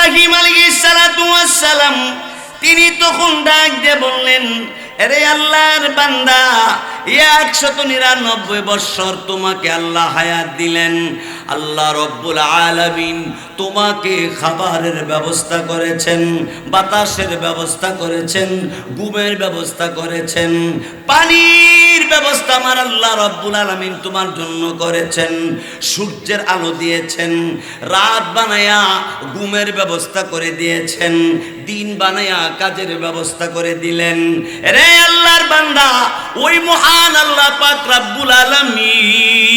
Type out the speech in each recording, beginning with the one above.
ইব্রাহিম আলাইহিস সালাতু ওয়াস সালাম তিনি তখন ডাক দিয়ে বললেন, আরে আল্লাহর বান্দা, 199 বছর তোমাকে আল্লাহ হায়াত দিলেন। আল্লাহ রব্বুল আলামিন তোমাকে খাবারের ব্যবস্থা করেছেন, বাতাসের ব্যবস্থা করেছেন, ঘুমের ব্যবস্থা করেছেন, পানির ব্যবস্থা আমার আল্লাহ রব্বুল আলামিন তোমার জন্য করেছেন, সূর্যের আলো দিয়েছেন, রাত বানায়া ঘুমের ব্যবস্থা করে দিয়েছেন, দিন বানায়া কাজের ব্যবস্থা করে দিলেন। রে আল্লাহর বান্দা, ওই মহান আল্লাহ পাক রব্বুল আলামিন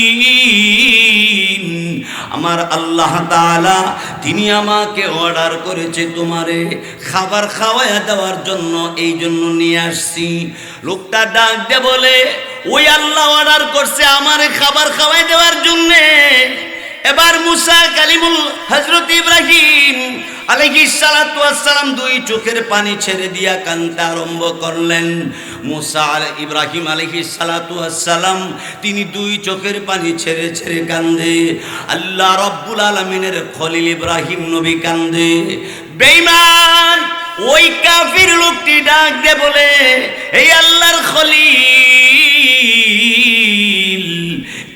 আমার আল্লাহ তাআলা তিনি আমাকে অর্ডার করেছে তোমারে খাবার খাওয়ায়া দেওয়ার জন্য, এই জন্য নিয়ে আসছি। লোকটা ডাক দিয়ে বলে, ওই আল্লাহ অর্ডার করছে আমারে খাবার খাওয়াই দেওয়ার জন্য। এবার মুসা কালিমুল হযরত ইব্রাহিম আলাইহিস সালাতু ওয়াস সালাম দুই চোখের পানি ছেড়ে দিয়া কাঁদতে আরম্ভ করলেন। মুসা ইব্রাহিম আলাইহিস সালাতু ওয়াস সালাম তিনি দুই চোখের পানি ছেড়ে ছেড়ে কাঁদে। আল্লাহ রব্বুল আলামিনের খলিল ইব্রাহিম নবী কাঁদে। বেঈমান ওই কাফির লোকটি ডাক দিয়ে বলে, এই আল্লাহর খলিল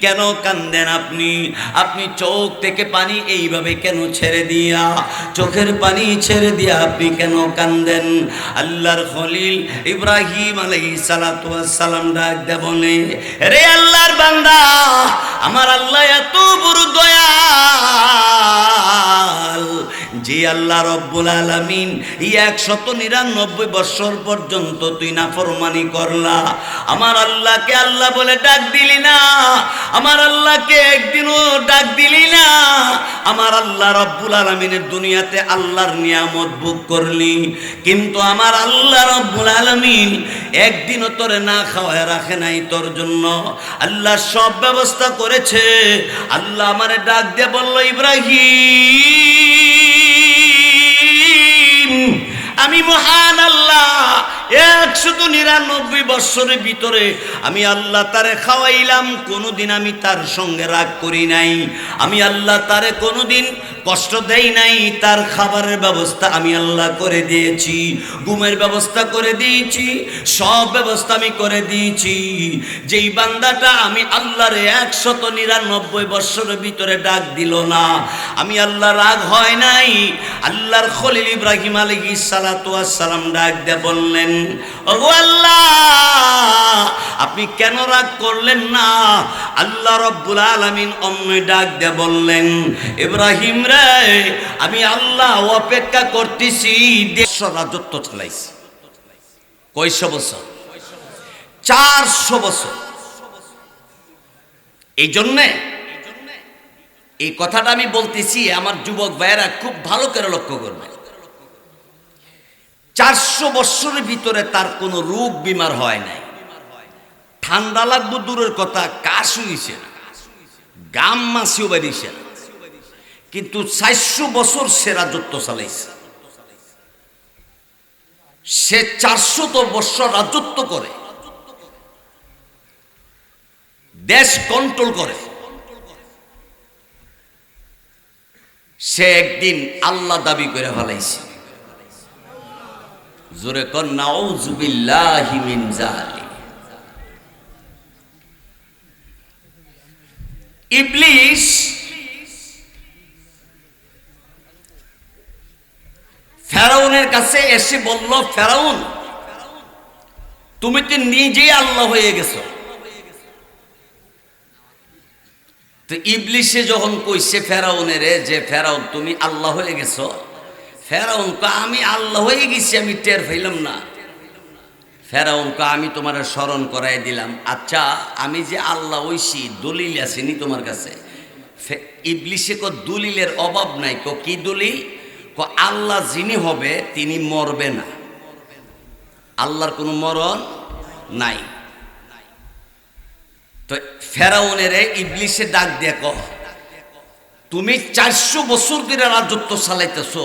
কেন কান্দেন আপনি? আপনি চোখ থেকে পানি এইভাবে কেন ছেড়ে দিয়া, চোখের পানি ছেড়ে দিয়া আপনি কেন কান্দেন? আল্লাহর খলিল ইব্রাহিম আলাইহিস সালাতু ওয়াস সালাম ডাক দিয়ে বলে, রে আল্লাহর বান্দা, আমার আল্লাহ এত বড় দয়াল যে আল্লাহ রব্বুল আলামিন 199 বছর পর্যন্ত তুই নাফরমানি করলা, আমার আল্লাহকে আল্লাহ বলে ডাক দিলি না, আমার আল্লাহকে একদিনও ডাক দিলি না, আমার আল্লাহ রব্বুল আলামিনের দুনিয়াতে আল্লাহর নিয়ামত ভোগ করলি, কিন্তু আমার আল্লাহ রব্বুল আলামিন একদিনও তোরে না খাওয়ায় রাখে নাই তোর জন্য। আল্লাহ সব ব্যবস্থা করেছে। আল্লাহ আমারে ডাক দিয়ে বলল, ইব্রাহিম আমি মহান আল্লাহ 199 বছরের ভিতরে আমি আল্লাহ তারে খাওয়াইলাম, কোনোদিন আমি তার সঙ্গে রাগ করি নাই, আমি আল্লাহ তারে কোনোদিন কষ্ট দেই নাই। তার খাবারের ব্যবস্থা আমি আল্লাহ করে দিয়েছি, ঘুমের ব্যবস্থা করে দিয়েছি, সব ব্যবস্থা আমি করে দিয়েছি। যেই বান্দাটা আমি আল্লাহর 199 বছরের ভিতরে ডাক দিল না, আমি আল্লাহ রাগ হয় নাই। আল্লাহর খলিল ইব্রাহিম আলাইহিস সালাতু ওয়াস সালাম ডাক দিয়ে বললেন, ওগো আল্লাহ, আপনি কেন রাগ করলেন না? আল্লাহ রব্বুল আলামিন অমনি ডাক দিয়ে বললেন, ইব্রাহিম রে, আমি আল্লাহ অপেক্ষা করতেছি 150 রাজত্ব চালাইছি। কয়শো বছর? 400 বছর। এই জন্যে এই কথাটা আমি বলতেছি, আমার যুবক ভাইয়েরা খুব ভালো করে লক্ষ্য করবে। 400 বছরের ভিতরে তার কোনো রোগ বিমার হয় নাই, ঠান্ডা লাগবো দূরের কথা, কাশ হইছে না, গাম মাছিও বেরিয়েছে না, কিন্তু 400 বছর সে রাজত্ব চালাইছে। সে 400 বছর রাজত্ব করে, দেশ কন্ট্রোল করে। সে একদিন আল্লাহ দাবি করে ফেলাইছে। জোরে কর নাউযু বিল্লাহি মিন যালিক। ইবলিস ফেরাউনের কাছে এসে বলল, ফেরাউন তুমি তো নিজেই আল্লাহ হয়ে গেছো। তো ইবলিসে যখন কইছে ফেরাউনের যে ফেরাউন তুমি আল্লাহ হয়ে গেছো, ফেরাউন কা আমি আল্লাহ হয়ে গেছি আমি টের পাইলাম না। ফেরাউন কা আমি তোমার স্মরণ করাই দিলাম। আচ্ছা আমি যে আল্লাহ হইছি দলিল আসেনি তোমার কাছে? ইবলিসে কো দলিলের অভাব নাই। কো কি দলিল? কো আল্লাহ যিনি হবে তিনি মরবে না, আল্লাহর কোনো মরণ নাই। তো ফেরাউনের ইবলিসে ডাক দিয়ে কো তুমি 400 বছর ধরে রাজত্ব চালাইতেছো,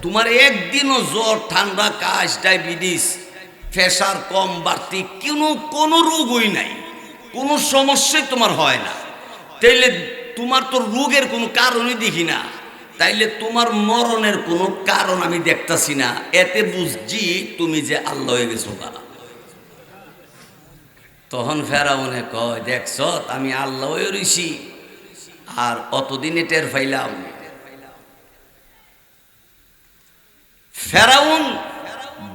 তোমার একদিনও জ্বর ঠান্ডা কাশ ডায়াবেটিস প্রেশার কম বাড়তি কোনো রোগই নাই, কোনো সমস্যাই তোমার হয় না, তাইলে তোমার তো রোগের কোনো কারণই দেখি না, তাইলে তোমার মরণের কোনো কারণ আমি দেখতাছি না, এতে বুঝছি তুমি যে আল্লাহ হয়ে গেছো। তখন ফেরাউনে কয়, দেখছ আমি আল্লাহ হয়ে রইছি আর অতদিনে টের পাইলাম। ফেরাউন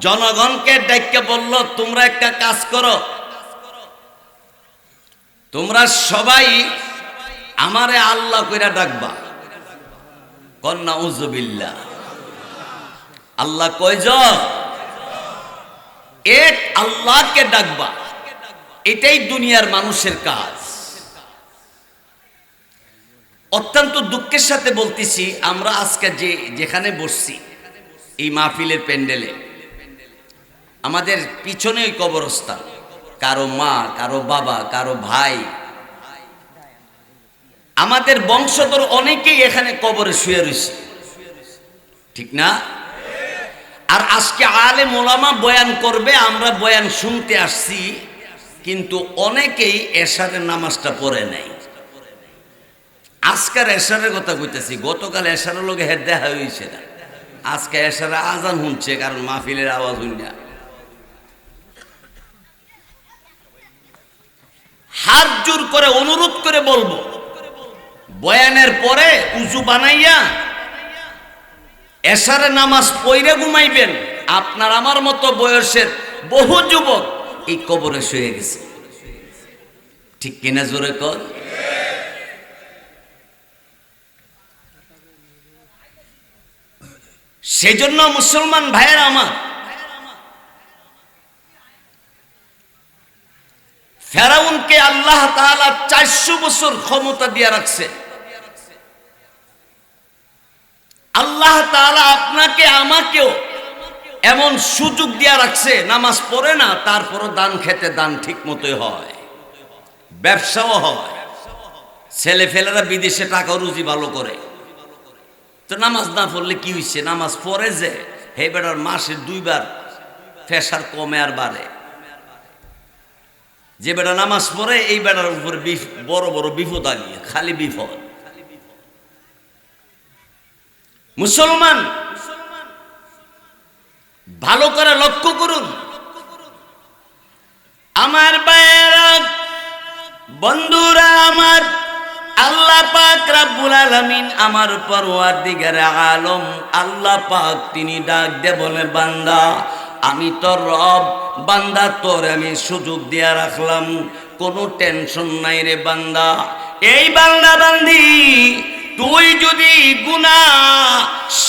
জনগণকে ডাইক্কা বলল, তোমরা একটা কাজ করো, তোমরা সবাই আমারে আল্লাহ কইরা ডাকবা। কন্যা উযুবিল্লাহ। আল্লাহ কয়জন? এক আল্লাহকে ডাকবা, এটাই দুনিয়ার মানুষের কাজ। অত্যন্ত দুঃখের সাথে বলতেছি, আমরা আজকে যেখানে বসছি এই মাহফিলের প্যান্ডেলে, আমাদের পিছনে ওই কবরস্থান, কারো মা, কারো বাবা, কারো ভাই, আমাদের বংশধর অনেকেই এখানে কবরে শুয়ে রয়েছে, ঠিক না? আর আজকে আলেম ওলামা বয়ান করবে, আমরা বয়ান শুনতে আসছি, কিন্তু অনেকেই এশারের নামাজটা পড়ে নাই। আজকের এশারের কথা কইতেছি, গতকাল এশারের লোকে হেড দেখা হয়েছে না, আজকে এশারে আজান শুনছে, কারণ মাহফিলের আওয়াজ শুনি না। হাত জোর করে অনুরোধ করে বলবো, বয়ানের পরে উজু বানাইয়া এশারে নামাজ পইরে ঘুমাইবেন। আপনার আমার মতো বয়সের বহু যুবক এই কবরে শুয়ে গেছে, ঠিক কিনা? জোরে কর। সেজন্য মুসলমান ভাইয়েরা আমার, ফেরাউনকে আল্লাহ তাআলা 400 বছর ক্ষমতা দিয়ে রাখছে। আল্লাহ তাআলা আপনাকে আমাকেও এমন সুযোগ দিয়ে রাখছে, নামাজ পড়ে না, তারপরও দান খেতে দান ঠিক মতোই হয়, ব্যবসাও হয়, ছেলে ফেলেরা বিদেশে টাকা রুজি ভালো করে। তো নামাজ না পড়লে কি হইছে? নামাজ পড়ে যে হে বেটার মাসে 2 বার প্রেসার কমে আর বাড়ে। যে বেটা নামাজ পড়ে এই বেটার উপরে বড় বড় বিপদ আনিয়ে, খালি বিপদ। মুসলমান ভালো করে লক্ষ্য করুন, আমার ভাইয়েরা, বন্ধুরা আমার, আল্লাহ পাক রব্বুল আলামিন, আমার পরওয়ারদিগার আলম আল্লাহ পাক, তিনি ডাক দে বলে, বান্দা আমি তোর রব, বান্দা তোর আমি সুযোগ দিয়া রাখলাম, কোনো টেনশন নাই রে বান্দা। এই বান্দা বান্দি, তুই যদি গুনাহ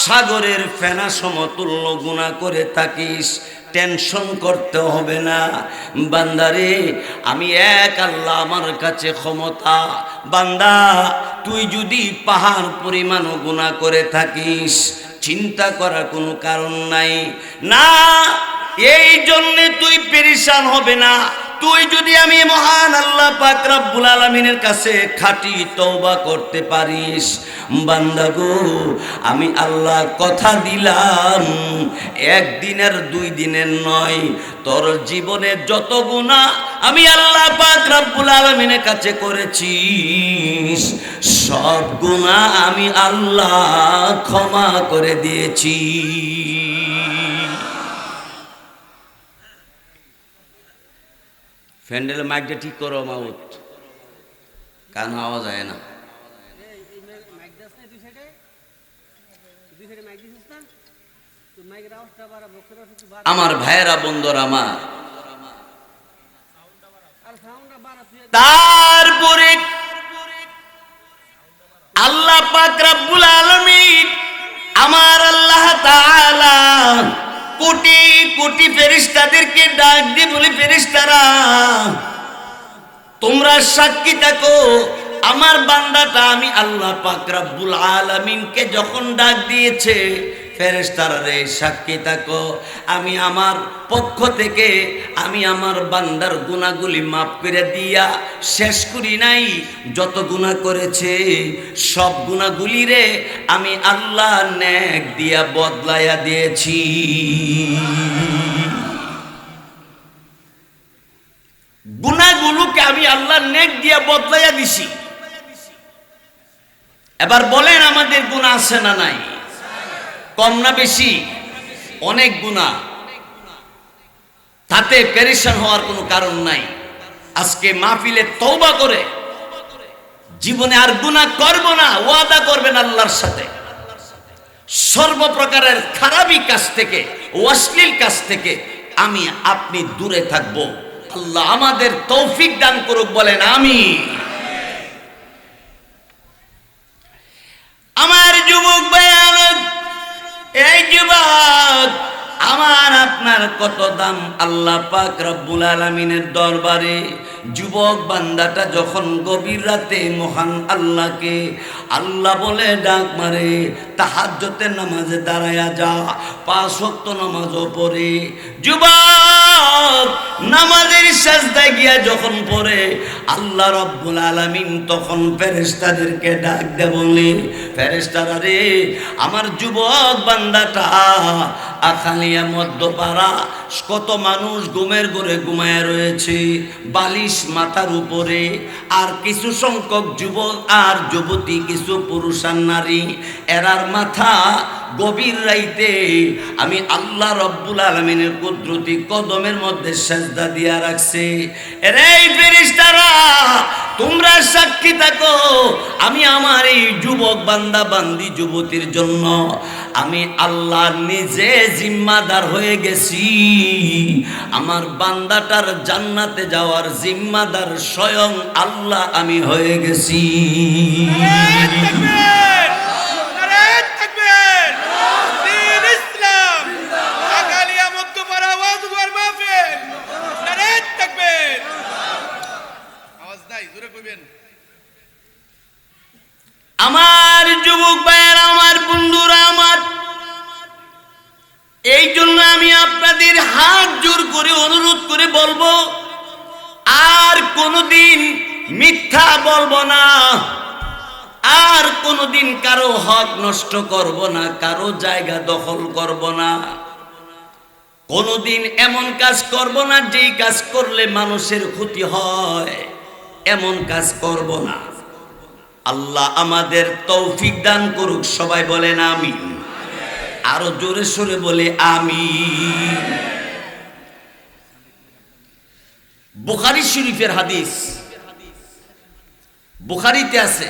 সাগরের ফেনা সমতুল্য গুনাহ করে থাকিস, টেনশন করতে হবে না বান্দারে, আমি এক আল্লাহ, আমার কাছে ক্ষমতা। বান্দা তুই যদি পাহাড় পরিমাণও গুনাহ করে থাকিস, চিন্তা করার কোনো কারণ নাই না, এই জন্যে তুই পেরেশান হবে না। তুই যদি আমি মহান আল্লাহ পাক রব্বুল আলামিনের কাছে খাঁটি তওবা করতে পারিস, বান্দা গো আমি আল্লাহ কথা দিলাম, 1 দিনের 2 দিনের নয়, তোর জীবনে যত গুনাহ আমি আল্লাহ পাক রব্বুল আলামিনের কাছে করেছিস, সব গুনাহ আমি আল্লাহ ক্ষমা করে দিয়েছি। ফ্যান্ডেল মাইকটা ঠিক করো মাউত, কান আওয়াজ হয় না। আমার ভাইয়েরা, বন্ধুরা আমার, তারপরে আল্লাহ পাক রব্বুল আলামিন, আমার আল্লাহ তাআলা কোটি কোটি ফেরেশতাদেরকে ডাক দিয়ে বলে, ফেরেশতারা তোমরা সাক্ষী থাকো, আমার বান্দাটা আমি আল্লাহ পাক রব্বুল আলামিনকে যখন ডাক দিয়েছে, ফেরেশতারা রে সাক্ষী থাকো, আমি আমার পক্ষ থেকে আমি আমার বান্দার গুনাহগুলি মাফ করে দিয়া শেষ করি নাই, যত গুনাহ করেছে সব গুনাহগুলি রে আমি আল্লাহ নেক দিয়া বদলাইয়া দিয়েছি। গুনাহগুলোকে আমি আল্লাহ নেক দিয়া বদলাইয়া দিছি। এবার বলেন আমাদের গুনাহ আছে না নাই? কম না বেশি? অনেক গুনাহ, তাতে পেরেশান হওয়ার কোনো কারণ নাই। আজকে মাহফিলে তওবা করে জীবনে আর গুনাহ করব না ওয়াদা করবেন আল্লাহর সাথে। সর্বপ্রকারের খারাপি কাজ থেকে, অশ্লীল কাজ থেকে আমি আপনি দূরে থাকব। আল্লাহ আমাদের তৌফিক দান করুক, বলেন আমিন। আমার যুবক ভাইরা, এই যুবক, আমার আপনার কত দাম আল্লাহ পাক রব্বুল আলামিনের দরবারে। যুবক বান্দাটা যখন গভীর রাতে মহান আল্লাহকে আল্লাহ বলে ডাক মারে, তাহাজ্জুদের নামাজে দাঁড়ায়া যা, 5 ওয়াক্ত নামাজও পড়ে। যুবক নামাজের সিজদায় গিয়া যখন পড়ে, আল্লাহ রব্বুল আলামিন তখন ফেরেশতাদেরকে ডাক দে বলে, ফেরেশতারা রে, আমার যুবক বান্দাটা আখালিয়া মধ্যপাড়া কত মানুষ ঘুমের ঘরে ঘুমায় রয়েছে, বালিশ মাথার উপরে, আর কিছু সংখ্যক যুবক আর যুবতী, কিছু পুরুষ আর নারী, এরার মাথা গভীর রাইতে আমি আল্লাহ রব্বুল আলামিনের কুদরতি কদমের মধ্যে সিজদা দিয়া রাখছে। এরে ফেরেশতারা, তোমরা সাক্ষী থাকো, আমি আমার এই যুবক বান্দা বান্দি যুবতীর জন্য আমি আল্লাহ নিজে জিম্মাদার হয়ে গেছি। আমার বান্দাটার জান্নাতে যাওয়ার জিম্মাদার স্বয়ং আল্লাহ আমি হয়ে গেছি। আমার যুবক ভাইয়েরা, আমার বন্ধুরা, আমার এই জন্য আমি আপনাদের হাত জোর করে অনুরোধ করে বলবো, আর কোনোদিন মিথ্যা বলবো না, আর কোনোদিন কারো হক নষ্ট করব না, কারো জায়গা দখল করব না, কোনোদিন এমন কাজ করব না যেই কাজ করলে মানুষের ক্ষতি হয়, এমন কাজ করব না। আল্লাহ আমাদের তৌফিক দান করুক, সবাই বলেন আমিন। আরো জোরে সোরে বলে আমিন। বুখারী শরীফের হাদিস, বুখারীতে আছে,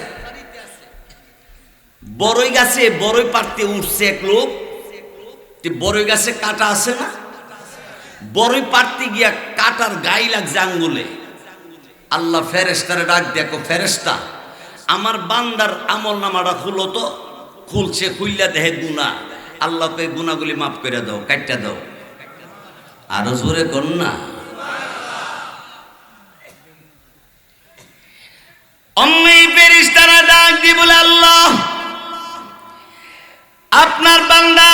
বড়ই গাছে বড়ই পাড়তে উঠছে এক লোক। বড়ই গাছে কাঁটা আছে না, বড়ই পাড়তে গিয়া কাঁটার গায়ে লাগছে আঙ্গুলে। আল্লাহ ফেরেশতারে ডাক দেখো, ফেরেশতা আমার বান্দার আমল নামাটা খুলো তো। খুলছে, খুললা দেহে গুনাহ। আল্লাহ কে গুনাহগুলি মাফ করে দাও, কাটটা দাও। আরো জোরে কর না। অমনি ফেরেশতারা ডাক দিয়ে বলে, আল্লাহ আপনার বান্দা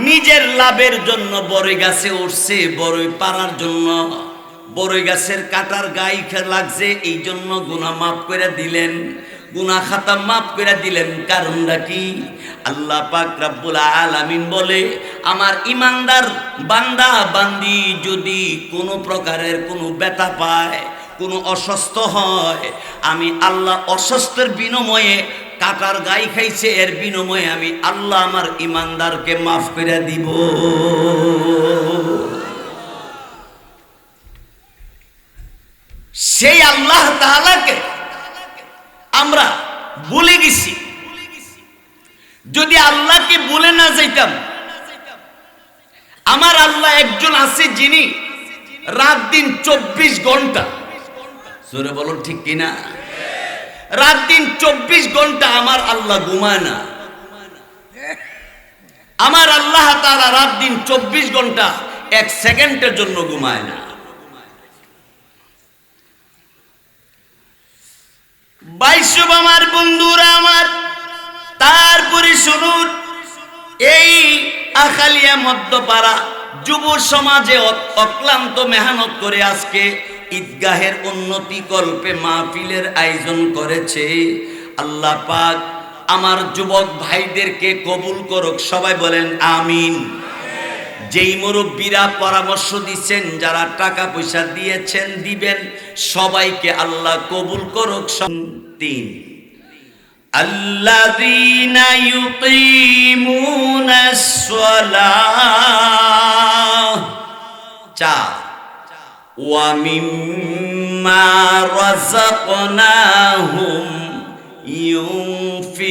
নিজের লাভের জন্য বড়ই গাছে উঠছে, বড়ই পাড়ার জন্য, বড়ই গাছের কাটার গায়ে লাগছে, এই জন্য গুনাহ মাফ করে দিলেন, গুনাহ খাতা মাফ করে দিলেন। কারণটা কি? আল্লাহ পাক রব্বুল আলামিন বলে, আমার ইমানদার বান্দা বান্দি যদি কোনো প্রকারের কোনো ব্যথা পায়, কোনো অসুস্থ হয়, আমি আল্লাহ অসুস্থের বিনিময়ে কাটার গায়ে খাইছে, এর বিনিময়ে আমি আল্লাহ আমার ইমানদারকে মাফ করে দিব। সেই আল্লাহ তাআলাকে আমরা ভুলে গেছি। যদি আল্লাহকে ভুলে না যাইতাম, আমার আল্লাহ একজন আছে যিনি রাত দিন 24 ঘন্টা, জোরে বলুন ঠিক কিনা, রাত দিন 24 ঘন্টা আমার আল্লাহ ঘুমায় না। আমার আল্লাহ তাআলা রাত দিন 24 ঘন্টা 1 সেকেন্ডের জন্য ঘুমায় না। বাইশব আমার বন্ধুরা আমার, তারপরে শুনুন, এই আখালিয়া মধ্যপাড়া যুব সমাজে অক্লান্ত মেহনত করে আজকে ঈদগাহের উন্নতি কল্পে মাহফিলের আয়োজন করেছে। আল্লাহ পাক আমার যুবক ভাইদেরকে কবুল করুক, সবাই বলেন আমিন। যেই মুরব্বীরা পরামর্শ দিচ্ছেন, যারা টাকা পয়সা দিয়েছেন, দিবেন, সবাইকে আল্লাহ কবুল করুক। 3 আল্লাযীনা ইউকিমুনাস সালাহ, 4 ওয়া মিম্মা রাযাকনাহুম ইউনফিকুন,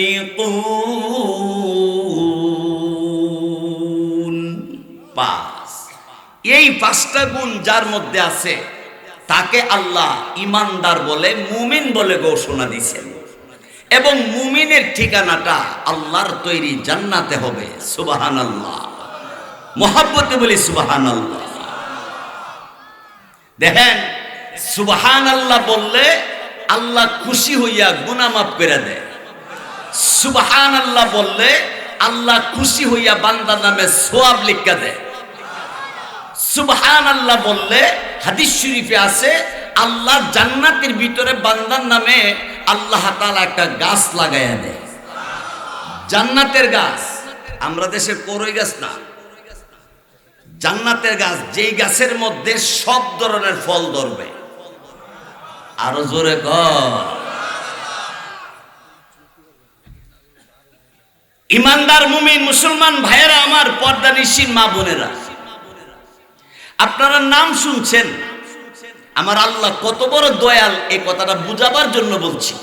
5 এই 5টা গুণ যার মধ্যে আছে তাকে আল্লাহ ঈমানদার বলে, মুমিন বলে ঘোষণা দিয়েছেন। এবং মুমিনের ঠিকানাটা আল্লাহর তৈরি জান্নাতে হবে। সুবহানাল্লাহ, মহব্বতে বলি সুবহানাল্লাহ। দেখেন, সুবহানাল্লাহ বললে আল্লাহ খুশি হইয়া গুনাহ মাফ করে দেয়। সুবহানাল্লাহ বললে আল্লাহ খুশি হইয়া বান্দার নামে সওয়াব লিখা দেয়। সুবহানাল্লাহ বললে হাদিস শরীফে আছে আল্লাহ জান্নাতের ভিতরে বান্দার নামে আল্লাহ তাআলা একটা গাছ লাগাইয়া দেয়, জান্নাতের গাছ। আমরা দেশে করই গাছ না, জান্নাতের গাছ, যেই গাছের মধ্যে সব ধরনের ফল ধরবে। আরো জোরে কর। ইমানদার মুমিন মুসলমান ভাইয়েরা আমার, পর্দানিশীন মা বোনেরা, আপনারা নাম শুনছেন। আমার আল্লাহ কত বড় দয়াল, এই কথাটা বুঝাবার জন্য বলছি।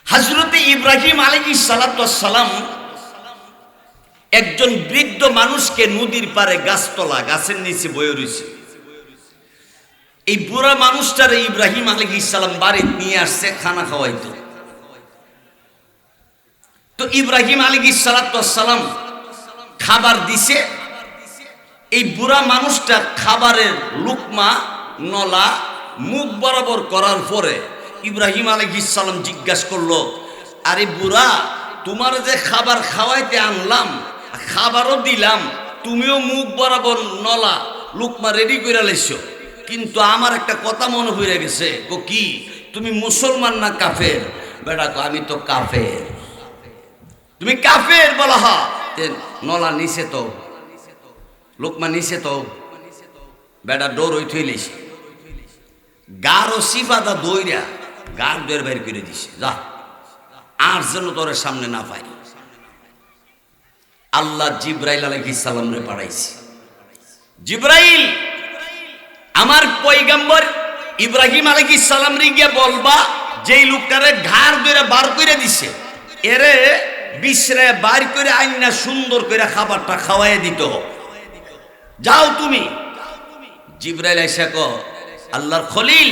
হযরতে ইব্রাহিম আলাইহিস সালাতু ওয়াস সালাম একজন বৃদ্ধ মানুষকে নদীর পারে গাছতলা, গাছের নিচে বয়ে রয়েছে। এই বুড়া মানুষটারে ইব্রাহিম আলাইহিস সালাম বাড়িতে নিয়ে আসছে খানা খাওয়াইতো। তো ইব্রাহিম আলাইহিস সালাতু ওয়াস সালাম খাবার দিছে। এই বুড়া মানুষটা খাবারের লুকমা নলা মুখ বরাবর করার পরে ইব্রাহিম আলাইহিস সালাম জিজ্ঞাসা করলো, আরে বুড়া, তোমার যে খাবার খাওয়াইতে আনলাম, খাবারও দিলাম, তুমিও মুখ বরাবর নলা লুকমা রেডি করে লাইছো, কিন্তু আমার একটা কথা মনে পড়ে গেছে। কি? তুমি মুসলমান না কাফের? বেটা কো, আমি তো কাফের। তুমি কাফের? বলা হা, নলা নিচে তো, লোকমা নিচে তো। বেটা ডোর ওই থইলিস, গারো সিফাদা দইরা গার দইয়ের বাইর করে দিছে, যা আর যেন তোর সামনে না পাই। আল্লাহ জিব্রাইল আলাইহিস সালাম রে পাঠাইছে। জিব্রাইল, আমার পয়গম্বর ইব্রাহিম আলাইহিস সালাম রে গিয়া বলবা, যেই লোকটারে ঘাড় ধরে বার করে দিছে, এরে বিশ্রে বার করে আইনা সুন্দর করে খাবারটা খাওয়াই দিত। যাও তুমি। জিব্রাইল আইসা কো, আল্লাহর খলিল,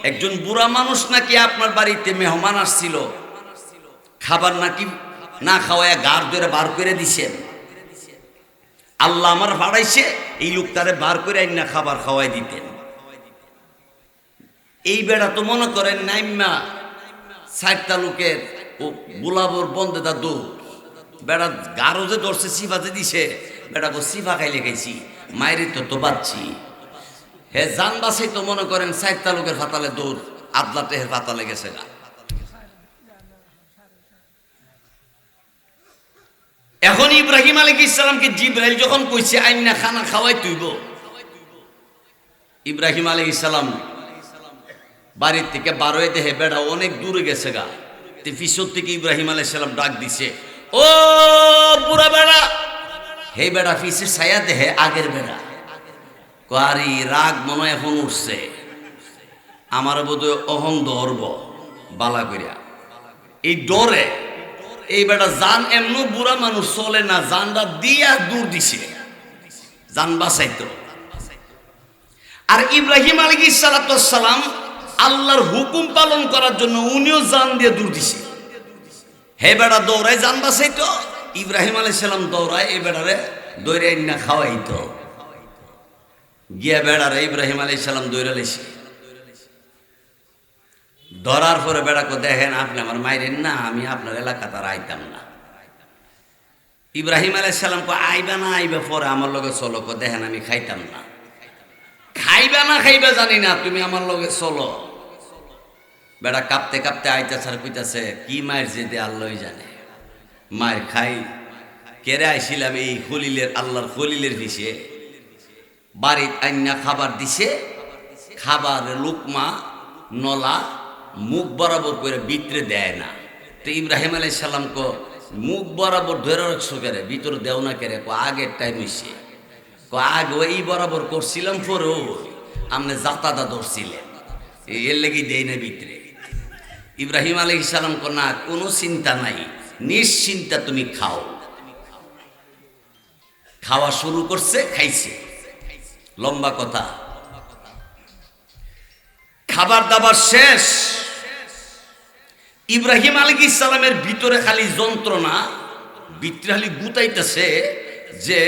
একজন বুড়া মানুষ নাকি আপনার বাড়িতে মেহমান আসছিল, খাবার নাকি না খাওয়ায় গার ধরে বার করে দিছেন। আল্লাহ আমার পাঠাইছে এই লোকটারে বার করে আইনা খাবার খাওয়াই দিতেন। এই বেড়া তো মনে করেন নাইমা 4টা লোকের গোলাবর বন্ধে দা দৌড়, বেড়া গারো যে ধরছে সিফাতে দিছে, বেটা গো সিফা খাইলে খাইছি, মায়ের তো বাচ্ছি। হে জান বাসাই তো মনে করেন 4টা লোকের ফাতালে দৌড়, আদলাতে হে ফাতালে গেছে গা। এখন ইব্রাহিম আলাইহিস সালামকে জিব্রাইল যখন কইছে আইনা খানা খাওয়াই তুইব, ইব্রাহিম আলাইহিস সালাম বাড়ির থেকে বার হয়ে দেখে বেড়া অনেক দূরে গেছে গা। পিছর থেকে ইব্রাহিম আলাইহিস সালাম ডাক দিছে, ও বুড়া বেড়া। হে বেড়া পিছের ছায়া দেহে আগের বেড়া, কারি রাগ মনে এখন উঠছে, আমার বোধহয় অহং ধরব বালা করিয়া। এই ডরে এই বেটা জান, এমন বুড়া মানুষ চলে না, জানটা দিয়া দূর দিছে, জান বাঁচাইতো। আর ইব্রাহিম আলাইহিস সালাতু ওয়াস সালাম আল্লাহর হুকুম পালন করার জন্য উনিও জান দিয়ে দূর দিছে। হে বেটা দৌড়ায় জান বাঁচাইতো, ইব্রাহিম আলাইহিস সালাম দৌড়ায় এই বেটারে দৌড়ে না খাওয়াইতো। গিয়া বেড়ারে ইব্রাহিম আলাইহিস সালাম দৌড়ে লাইছে। ধরার পরে বেড়াকে দেখেন, আপনি আমার মাইরেন না, আমি আপনার এলাকাতে আর আইতাম না। ইব্রাহিম আলাইহিস সালাম কো, আইবা না আইবা পরে আমার লগে চলো। কো, দেখেন আমি খাইতাম না। খাইবা না খাইবা জানি না, তুমি আমার লগে চলো। বেড়া কাঁপতে কাঁপতে আইতাছে আর কইতাছে, কি মায়ের যেতে আল্লাহই জানে। মায়ের খাই কেড়ে আইছিলাম এই খলিলের, আল্লাহর খলিলের পিছে। বাড়িতে আইনা খাবার দিছে, খাবার লুকমা নলা মুখ বরাবর করে ভিতরে দেয় না। তো ইব্রাহিম আলাইহিস সালাম কো মুখ বরাবর ধরে রাখছো কেরে, ভিতরে দেও না কেরে? কো আগের টাইম হইছে। কো আগে এই বরাবর করছিলাম, পরে আমনে জাতাদা ধরছিলেন, এর লেগে দেয় না ভিতরে। ইব্রাহিম আলাইহিস সালাম কো না, কোনো চিন্তা নাই, নিশ্চিন্তা তুমি খাও। খাওয়া শুরু করছে, খাইছে। লম্বা কথা, খাবার দাবার শেষ। ইব্রাহিম আলাইহিস সালামের ভিতরে খালি যন্ত্রণা, ভিতরে খালি গুতাইতেছে যে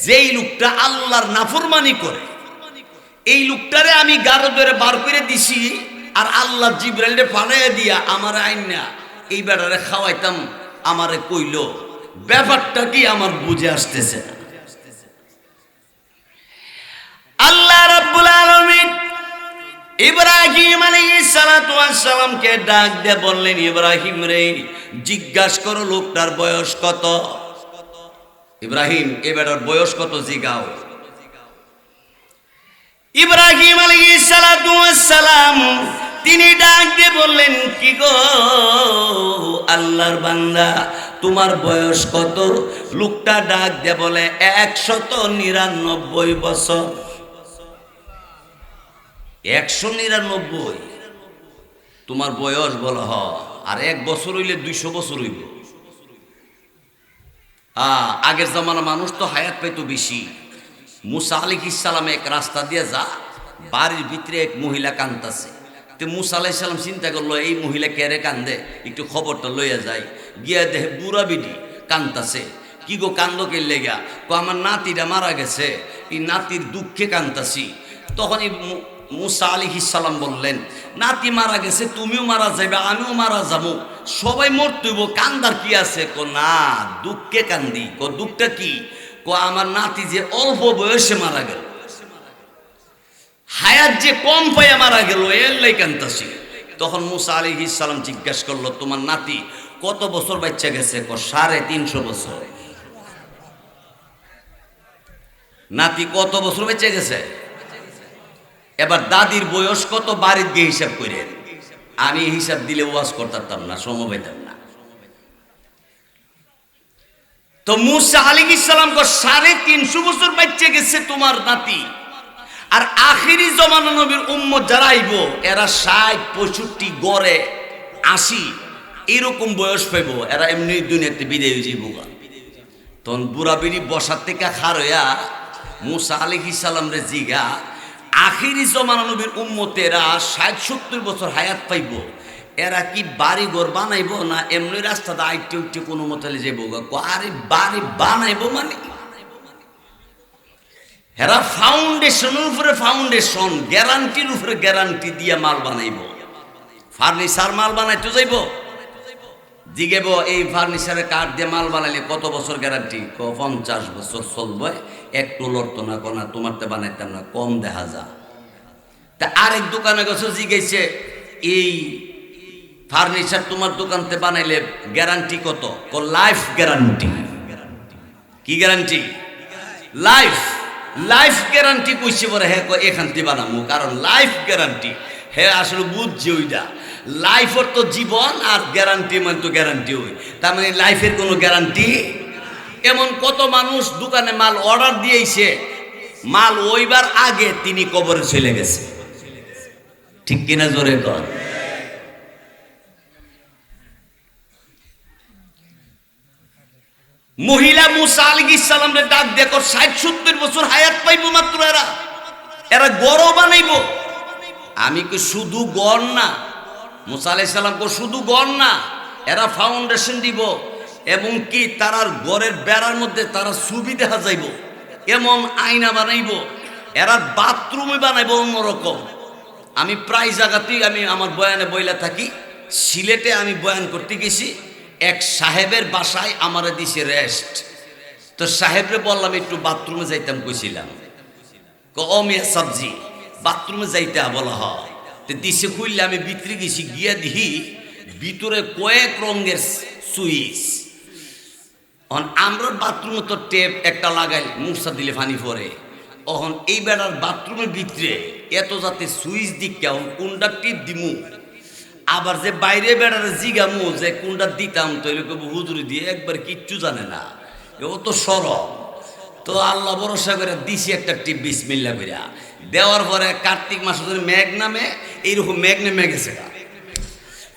যেই লোকটা আল্লাহর নাফরমানি করে, এই লোকটারে আমি গারো ধরে বার করে দিছি, আর আল্লাহ জিবরাইলে পাঠাইয়া দিয়া আমার আইনা এই বেটারে খাওয়াইতাম, আমারে কইল ব্যাপারটা কি আমার বুঝে আসতেছে না। আল্লাহ রাব্বুল আলামিন ইব্রাহিম আলাইহিস সালাতু ওয়াস সালামকে ডাক দিয়ে বললেন, ইব্রাহিম রে, জিজ্ঞাসা করো লোকটার বয়স কত। ইব্রাহিম, এ বেটার বয়স কত জিগাও। ইব্রাহিম আলাইহিস সালাতু ওয়াস সালাম তিনি ডাক দিয়ে বললেন, কি গো আল্লাহর বান্দা, তোমার বয়স কত? লোকটা ডাক দিয়ে বলে 199 বছর। 199 তোমার বয়স? বলো হ। আর 1 বছর হইলে 200 বছর হইব। আগের জামানা মানুষ তো হায়াত পাইতো বেশি। মুসা আলাইহিস সালাম এক রাস্তা দিয়ে যা, বাড়ির ভিতরে এক মহিলা কান্দাছে। তো মুসা আলাইহিস সালাম চিন্তা করলো, এই মহিলা কেরে কান্দে, একটু খবরটা লইয়া যায়। গিয়া দেখে বুড়া বিডি কান্দাছে। কি গো কান্দ কে লেগা? কো আমার নাতিটা মারা গেছে, এই নাতির দুঃখে কান্দাছি। তখন মুসা আলাইহিস সালাম বললেন, নাতি মারা গেছে, তুমিও মারা যাবে, আমিও মারা যাবো, সবাই মরতেইব, কান্দার কি আছে? কো না, দুঃখে কান্দি। কো দুঃখটা কি? কো আমার নাতি যে অল্প বয়সে মারা গেল, হায়াত যে কম পাইয়া মারা গেল, এর লাই কান্দাছি। তখন মুসা আলাইহিস সালাম জিজ্ঞাসা করলো, তোমার নাতি কত বছর বাচ্চা গেছে? কো 350 বছর। নাতি কত বছর বাচ্চা গেছে? এবার দাদির বয়স কত? বাড়ির গিয়ে হিসাব করে। আমি হিসাব দিলে ওয়াজ করতাম না, সময় পাইতাম না। তো মুসা আলাইহিস সালাম কো 350 বছর বাচ্চা গেছে তোমার নাতি। আর আখিরি জমানা নবীর উম্মত যারা আইব, এরা 60, 65, গড়ে 80 এরকম বয়স পাইব। এরা এমনি দুনিয়াতে বিদায় হয়ে যাইব। তখন বুড়া বিড়ি বসার থেকে খার হইয়া মুসা আলাইহিস সালাম রে জিগা, আখিরি জমানা নবীর উম্মতেরা 60-70 বছর হায়াত পাইব, এরা কি বাড়ি ঘর বানাইব না এমনি রাস্তাটা আইটে উঠতে কোনো মতে যাইব? আরে বাড়ি বানাইব মানে এরা ফাউন্ডেশনের উপরে ফাউন্ডেশন, গ্যারান্টির উপরে গ্যারান্টি দিয়ে মাল বানাইব। ফার্নিচার মাল বানাইতে যাইব, জিগেব এই ফার্নিচারের কাঠ দিয়ে মাল বানাইলে কত বছর গ্যারান্টি? 50 বছর চলবে, একটু লড়তো না, কোনা তোমারতে বানাইতাম না, কম দেখা যা। তা আরেক দোকানে গেছে, জিগাইছে এই ফার্নিচার তোমার দোকানতে বানাইলে গ্যারান্টি কত? Life guarantee. কি গ্যারান্টি? লাইফ গ্যারান্টি কইছে পরে। হ্যাঁ, এখান থেকে বানাবো, কারণ লাইফ গ্যারান্টি। হ্যাঁ, আসলে বুঝছি ওইটা। লাইফের তো জীবন, আর গ্যারান্টি মানে তো গ্যারান্টি হই, তার মানে লাইফের কোনো গ্যারান্টি। এমন কত মানুষ দোকানে মাল অর্ডার দিয়েছে, মাল ওইবার আগে তিনি কবরে চলে গেছে। ঠিক কিনা জোরে কর। মহিলা মুসা আলাইহিস সালামরে ডাক দেখো, 60-70 বছর হায়াত পাইব মাত্র। এরা গড় বানাইব। আমি কি শুধু গড় না, মুসা আলাইহিস সালাম কো শুধু গড় না, এরা ফাউন্ডেশন দিব, এবং কি তারার গড়ের বেড়ার মধ্যে তারা ছবি দেখা যাইব, এমন আয়না বানাইব। এরা বাথরুমে বানাইব অন্যরকম। আমি প্রায় জায়গাতেই আমি আমার বয়ানে বইলা থাকি। সিলেটে আমি বয়ান করতে গেছি, এক সাহেবের বাসায় আমারে দিছে রেস্ট। তো সাহেবরে বললাম একটু বাথরুমে যাইতাম, কইছিলাম। ও মিয়া সবজি, বাথরুমে যাইতে বলা হয়। তো দিছে খুললে আমি ভিতরে গেছি, গিয়া দিহি ভিতরে কয়েক রঙের সুইচ। আমরা বাথরুমে তো টেপ একটা লাগাই, মুসা দিলে পানি পরে। এখন এই বেড়ার বাথরুমের ভিতরে এত যাতে সুইচ দিক, কেমন কোনটা টিপ দিমু। আবার যে বাইরে বেড়ারে জিগামু যে কোনটা দিতাম তো এরকম হুজুরি দিয়ে একবার কিচ্ছু জানে না, ও তো সরব। তো আল্লাহ ভরসা করে দিছি একটা টিপ বিসমিল্লাহ কইরা দেওয়ার পরে কার্তিক মাসে ধরে মেঘ নামে, এইরকম মেঘ নেমে গেছে,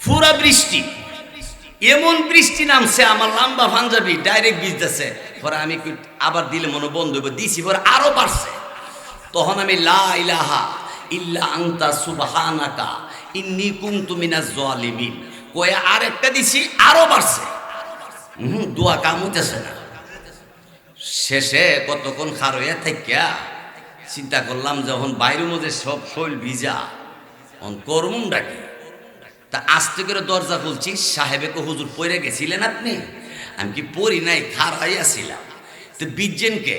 পুরা বৃষ্টি, এমন বৃষ্টি নামছে আমার লম্বা পাঞ্জাবি ডাইরেক্ট ভিজতেছে। পরে আমি আবার দিলে মনে বন্ধ হইব, দিছি পরে আরো বাড়ছে। তখন আমি লা ইলাহা ইল্লা আনতা সুবহানাকা ইন্নী কুনতু মিনাজ জালিমিন কয়ে আর একটা দিছি, আরো বাড়ছে। দোয়া কাম হইতেছে না। শেষে কতক্ষণ খার হইয়া থাকিয়া চিন্তা করলাম, যখন বাইরের মধ্যে সব শৈল ভিজা, তখন করমুন ডাকি। তা আস্তে করে দরজা খুলছি, সাহেবে কো হুজুর পড়ে গেছিলেন আপনি? আমি কি পড়ি নাই, খার হইয়াছিলাম। তো বিজ্জেন কে?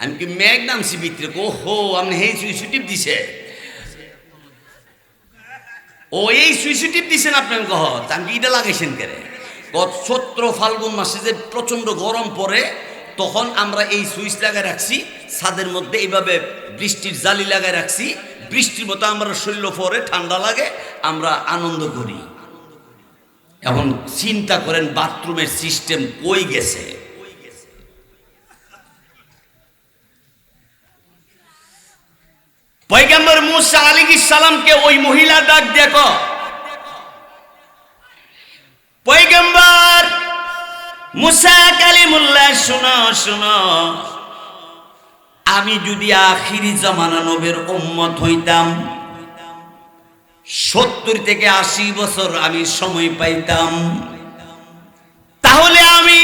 আমি কি মেঘ নামছি ভিতরে? ও হো, আপনি এই সুইচুটিপ দিছে, ও এই সুইচুটিপ দিছেন আপনি? আমি কহ আমি ইটা লাগাইছেন কেরে? চৈত্র ফাল্গুন মাসে যে প্রচন্ড গরম পড়ে, তখন আমরা এই সুইচ লাগাই রাখছি ছাদের মধ্যে, এইভাবে বৃষ্টির জালি লাগাই রাখছি। বৃষ্টির মতো আমরা শরীর পরে ঠান্ডা লাগে, আমরা আনন্দ করি। এখন চিন্তা করেন বাথরুমের সিস্টেম কই গেছে। পয়গম্বর মুসা আলাইহিস সালামকে ওই মহিলা ডাক দেখো, পয়গম্বর মুসা কালিমুল্লাহ, শুনো শুনো, আমি যদি আখিরি জামানা নবীর উম্মত হইতাম, 70 থেকে 80 বছর আমি সময় পাইতাম, তাহলে আমি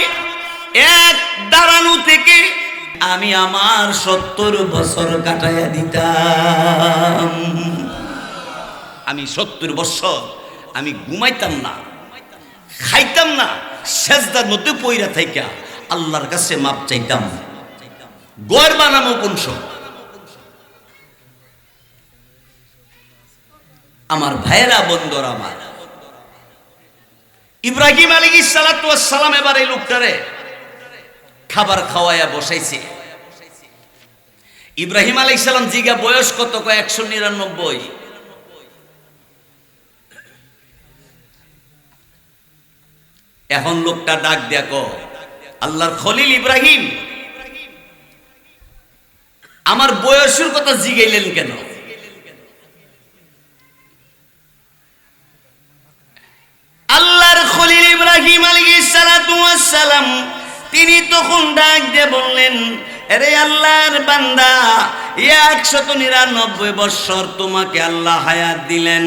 এক দাঁড়ানো থেকে আমি আমার 70 বছর কাটাইয়া দিতাম। আমি 70 বছর আমি ঘুমাইতাম না, খাইতাম না, সেজদার মধ্যে পইরা থাইকা আল্লাহর কাছে মাপ চাইতাম। গড় বানামো কোন সময়? আমার ভাইয়েরা, বন্ধুরা আমার, ইব্রাহিম আলাইহিস সালাতু ওয়াস সালাম এবার এই লোকটারে খাবার খাওয়ায়া বসাইছে। ইব্রাহিম আলাইহিস সালাম জিগা বয়স কত? 199। এখন লোকটা ডাক দেখো, আল্লাহর খলিল ইব্রাহিম, আমার বয়সের কথা জিগাইলেন কেন? আল্লাহর খলিল ইব্রাহিম আলাইহিস সালাতু ওয়াস সালাম তিনি তখন ডাক দিয়ে বললেন, আরে আল্লাহর বান্দা, 199 বছর তোমাকে আল্লাহ হায়াত দিলেন।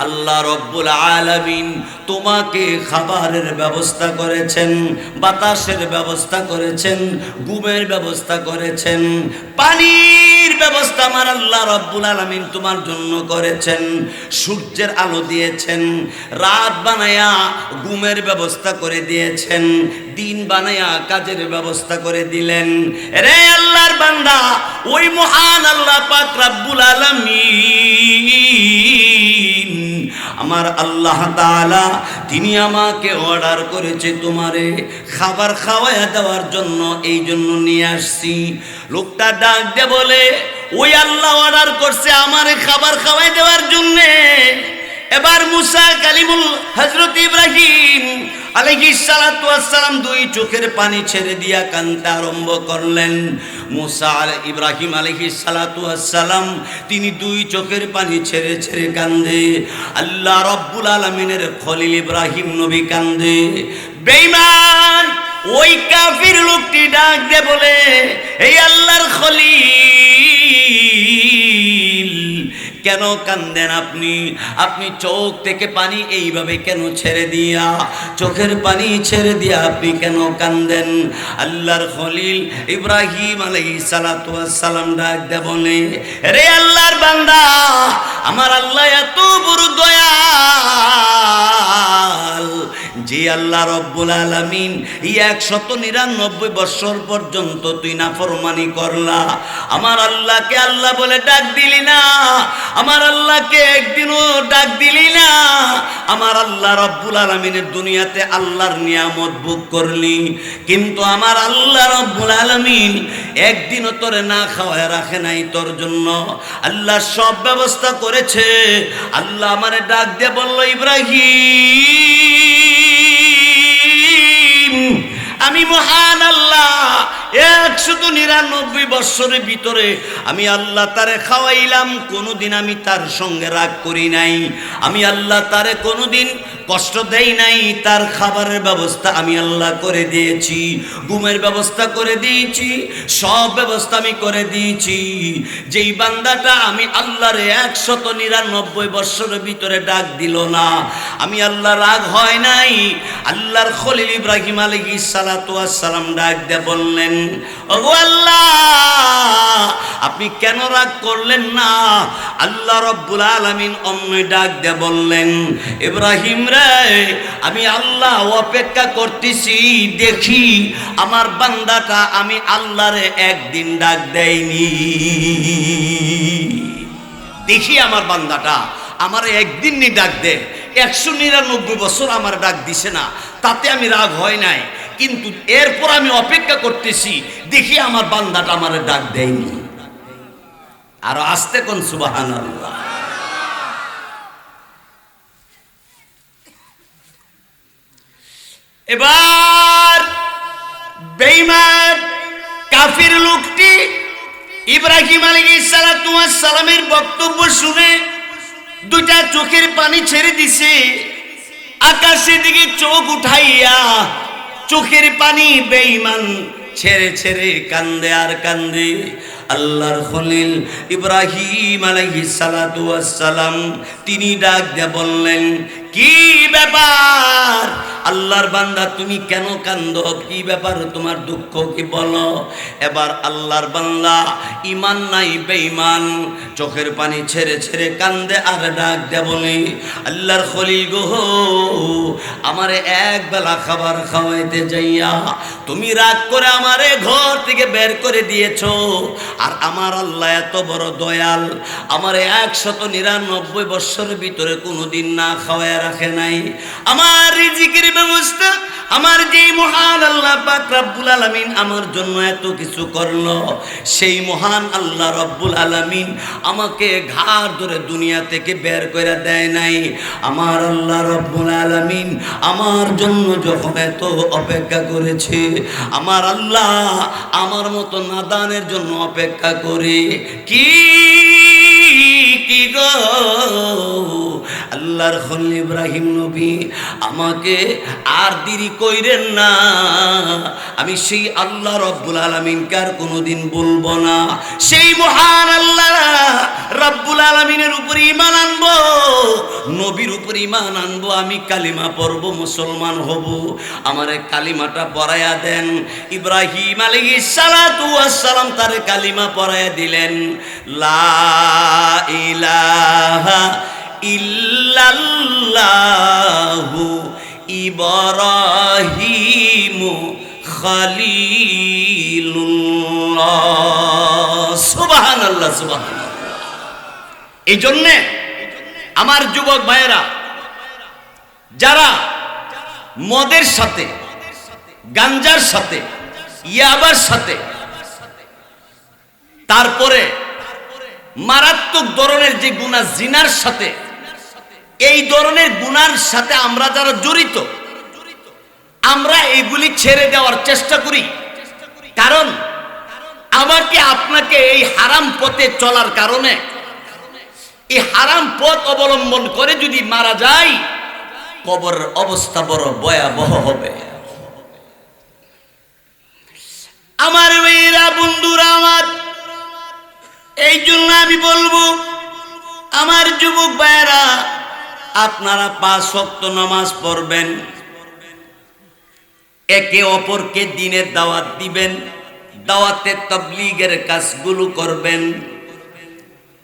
আল্লাহ রব্বুল আলামিন তোমাকে খাবারের ব্যবস্থা করেছেন, বাতাসের ব্যবস্থা করেছেন, ঘুমের ব্যবস্থা করেছেন, পানির ব্যবস্থা আমার আল্লাহ রব্বুল আলামিন তোমার জন্য করেছেন, সূর্যের আলো দিয়েছেন, রাত বানায়া ঘুমের ব্যবস্থা করে দিয়েছেন, দিন বানায়া কাজের ব্যবস্থা করে দিলেন। রে আল্লাহর বান্দা, ওই মহান আল্লাহ পাক রব্বুল আলামিন আমার আল্লাহ তাআলা তিনি আমাকে অর্ডার করেছে তোমারে খাবার খাওয়ায়া দেওয়ার জন্য, এই জন্য নিয়ে আসছি। লোকটা ডাক দিয়ে বলে, ওই আল্লাহ অর্ডার করছে আমারে খাবার খাওয়াই দেওয়ার জন্য। এবার মুসা কালিমুল হযরত ইব্রাহিম আলাইহিস সালাতু ওয়াস সালাম 2 চোখের পানি ছেড়ে দিয়া কাঁদতে আরম্ভ করলেন। মুসা ইব্রাহিম আলাইহিস সালাতু ওয়াস সালাম তিনি 2 চোখের পানি ছেড়ে ছেড়ে কান্দে। আল্লাহ রব্বুল আলামিনের খলিল ইব্রাহিম নবী কান্দে। বেঈমান ওই কাফির লোকটি ডাক দে বলে, এই আল্লাহর খলিল, কেন কান্দেন আপনি? আপনি চোখ থেকে পানি এইভাবে কেন ছেড়ে দিয়া, চোখের পানি ছেড়ে দিয়া আপনি কেন কান্দেন? আল্লাহর খলিল ইব্রাহিম আলাইহিস সালাতু ওয়াস সালাম ডাক দে বলে, রে আল্লাহর বান্দা, আমার আল্লাহ এত বড় দয়াল যে আল্লাহ রব্বুল আলামিন 199 বছর পর্যন্ত তুই নাফরমানি করলা, আমার আল্লাহকে আল্লাহ বলে ডাক দিলি না, আমার আল্লাহকে একদিনও ডাক দিলি না, আমার আল্লাহ রব্বুল আলামিনের দুনিয়াতে আল্লাহর নিয়ামত ভোগ করলি, কিন্তু আমার আল্লাহ রব্বুল আলামিন একদিনও তোরে না খাওয়ায় রাখে নাই তোর জন্য। আল্লাহ সব ব্যবস্থা করেছে। আল্লাহ আমারে ডাক দিয়ে বলল, ইব্রাহিম, আমি মহান আল্লাহ 199 বছরের ভিতরে আমি আল্লাহ তারে খাওয়াইলাম, কোনোদিন আমি তার সঙ্গে রাগ করি নাই, আমি আল্লাহ তারে কোনোদিন কষ্ট দেই নাই, তার খাবারের ব্যবস্থা আমি আল্লাহ করে দিয়েছি, ঘুমের ব্যবস্থা করে দিয়েছি, সব ব্যবস্থা আমি করে দিয়েছি। যেই বান্দাটা আমি আল্লাহর 199 বছরের ভিতরে ডাক দিল না, আমি আল্লাহ রাগ হয় নাই। আল্লাহর খলিল ইব্রাহিম আলাইহিস সালাতু ওয়াস সালাম ডাক দিয়ে বললেন, ওগো আল্লাহ, আপনি কেন রাগ করলেন না? আল্লাহ রব্বুল আলামিন অমনি ডাক দিয়ে বললেন, ইব্রাহিম রে, আমি আল্লাহ অপেক্ষা করতেছি, দেখি আমার বান্দাটা আমি আল্লাহরে একদিন ডাক দেয়নি, দেখি আমার বান্দাটা আমার একদিন নি ডাক দে। 199 বছর আমার ডাক দিছে না, তাতে আমি রাগ হয় নাই, কিন্তু এরপর আমি অপেক্ষা করতেছি, দেখি আমার বান্দাটা আমার ডাক দেয়নি। আর আস্তে কোন সুবহানাল্লাহ। এবার বেঈমান কাফির লোকটি ইব্রাহিম আলাইহিস সালাতু ওয়াস সালামের বক্তব্য শুনে দুটা চোখের পানি ছেড়ে দিছে, আকাশের দিকে চোখ উঠাইয়া চোখের পানি বেঈমান ছেড়ে ছেড়ে কান্দে আর কান্দে। আল্লাহর খলিল ইব্রাহিম আলাইহিস সালাতু ওয়াস সালাম তিনি ডাক দিয়ে বললেন, কি ব্যাপার আল্লাহর বান্দা, তুমি কেন কান্দো? কি ব্যাপার, তোমার দুঃখ কি বলো? এবার আল্লাহর বান্দা ঈমান নাই, বেঈমান, চোখের পানি ছেড়ে ছেড়ে কান্দে আর ডাক দিয়ে বলে, আল্লাহর খলিল গো, আমারে এক বেলা খাবার খাওয়াইতে যাইয়া তুমি রাগ করে আমারে ঘর থেকে বের করে দিয়েছো, আর আমার আল্লাহ এত বড় দয়াল, আমারে 199 বছরের ভিতরে কোনোদিন না খাওয়ায় রাখে নাই, আমার রিজিকের ব্যবস্থা আমার যেই মহান আল্লাহ পাক রব্বুল আলামিন আমার জন্য এত কিছু করলো, সেই মহান আল্লাহ রব্বুল আলামিন আমাকে ঘাড় ধরে দুনিয়া থেকে বের করে দেয় নাই। আমার আল্লাহ রব্বুল আলামিন আমার জন্য যখন এত অপেক্ষা করেছে, আমার আল্লাহ আমার মতো নাদানের জন্য অপেক্ষা করে কি গো, আল্লাহর খলিল ইব্রাহিম নবী আমাকে আর দেরি কইরেন না, আমি সেই আল্লাহ রব্বুল আলামিনকে আর কোনোদিন বলবো না, সেই মহান আল্লাহ রব্বুল আলামিনের উপর ঈমান আনবো, নবীর উপর ঈমান আনবো, আমি কালিমা পড়বো, মুসলমান হব, আমারে কালিমাটা পড়ায়া দেন। ইব্রাহিম আলাইহিস সালাতু ওয়াস সালাম তারে কালিমা পড়ায়া দিলেন, লা ইলাহা ইল্লাল্লাহু ইব্রাহিমু খলিলুল্লাহ। সুবহানাল্লাহ, সুবহানাল্লাহ। এই জন্যে আমার যুবক ভাইয়েরা, যারা মদের সাথে, গাঞ্জার সাথে, ইয়াবার সাথে, তারপরে মারাত্মক ধরনের যে গুনাহ জিনার সাথে, এই ধরনের গুনার সাথে আমরা যারা জড়িত, আমরা এগুলি ছেড়ে দেওয়ার চেষ্টা করি। কারণ আমাকে আপনাকে এই হারাম পথে চলার কারণে, এই হারাম পথ অবলম্বন করে যদি মারা যায়, কবরের অবস্থা বড় ভয়াবহ হবে। আমার মেয়েরা, বন্ধুরা আমার, এই জন্য আমি বলবো, আমার যুবক ভাইয়েরা, আপনারা 5 ওয়াক্ত নামাজ পড়বেন, একে অপরকে দ্বীনের দাওয়াত দিবেন, দাওয়াতে তাবলীগের কাজগুলো করবেন,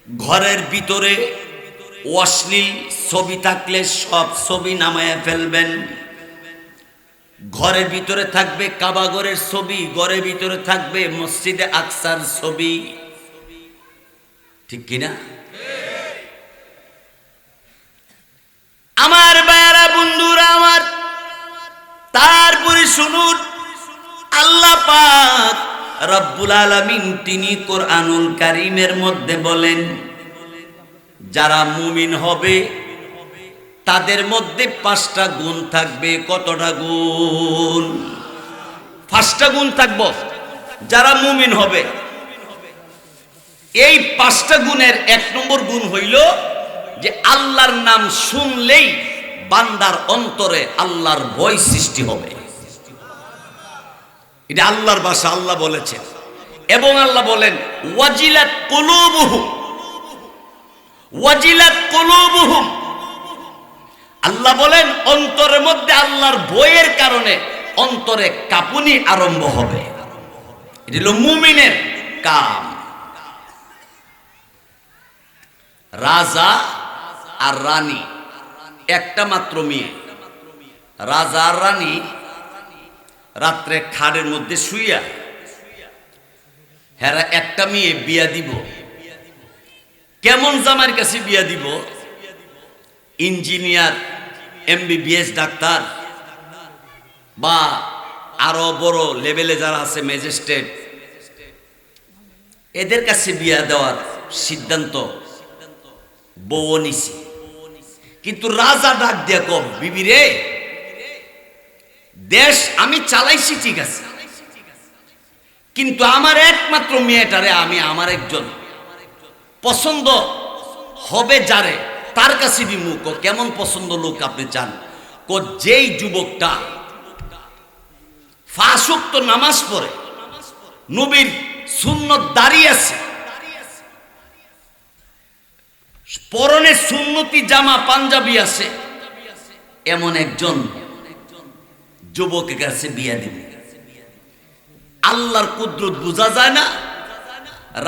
ঘরের ভিতরে অশ্লীল ছবি থাকলে সব ছবি নামায়া ফেলবেন, ঘরের ভিতরে থাকবে কাবাগরের ছবি, ঘরের ভিতরে থাকবে মসজিদে আকসার ছবি, ঠিক কিনা? আমার ভাইয়েরা, বন্ধুরা আমার, তারপরে শুনুন, আল্লাহ পাক রব্বুল আলামিন তিনি কোরআনুল কারীমের মধ্যে বলেন, যারা মুমিন হবে তাদের মধ্যে 5টা গুণ থাকবে। কতটা গুণ? 5টা গুণ থাকবো যারা মুমিন হবে। এই 5টা গুণের 1 নম্বর গুণ হইল যে আল্লাহর নাম শুনলেই বান্দার অন্তরে আল্লাহর ভয় সৃষ্টি হবে। এটা আল্লাহর ভাষা, আল্লাহ বলেছেন। এবং আল্লাহ বলেন ওয়াজিলাত কুলুবুহুম, ওয়াজিলাত কুলুবুহুম। আল্লাহ বলেন অন্তরের মধ্যে আল্লাহর ভয়ের কারণে অন্তরে কাঁপুনি আরম্ভ হবে। এটা হলো মুমিনের কাম। রাজা আর রানী, একটা মাত্র মেয়ে। রাজা আর রানী রাত্রে খাটের মধ্যে শুইয়া হেরা একটা মেয়ে বিয়া দিব। কেমন জামাইয়ের কাছে বিয়া দিব? ইঞ্জিনিয়ার, MBBS ডাক্তার, বা আরো বড় লেভেলে যারা আছে ম্যাজিস্ট্রেট, এদের কাছে বিয়া দেওয়ার সিদ্ধান্ত বউ নিছে। কিন্তু রাজা ডাক দিয়া কম, বিবি রে, দেশ আমি চালাইছি ঠিক আছে, কিন্তু আমার একমাত্র মেয়েটারে আমি আমার একজন পছন্দ হবে যারে তার কাছে দিমু। কেমন পছন্দ লোক আপনি চান? যেই যুবকটা 5 ওয়াক্ত নামাজ পড়ে, নবীর সুন্নত দাঁড়িয়ে আছে, পরনে সুন্নতি জামা পাঞ্জাবি আছে, এমন একজন যুবকের কাছে বিয়া দিবে। আল্লাহর কুদরত বোঝা যায় না।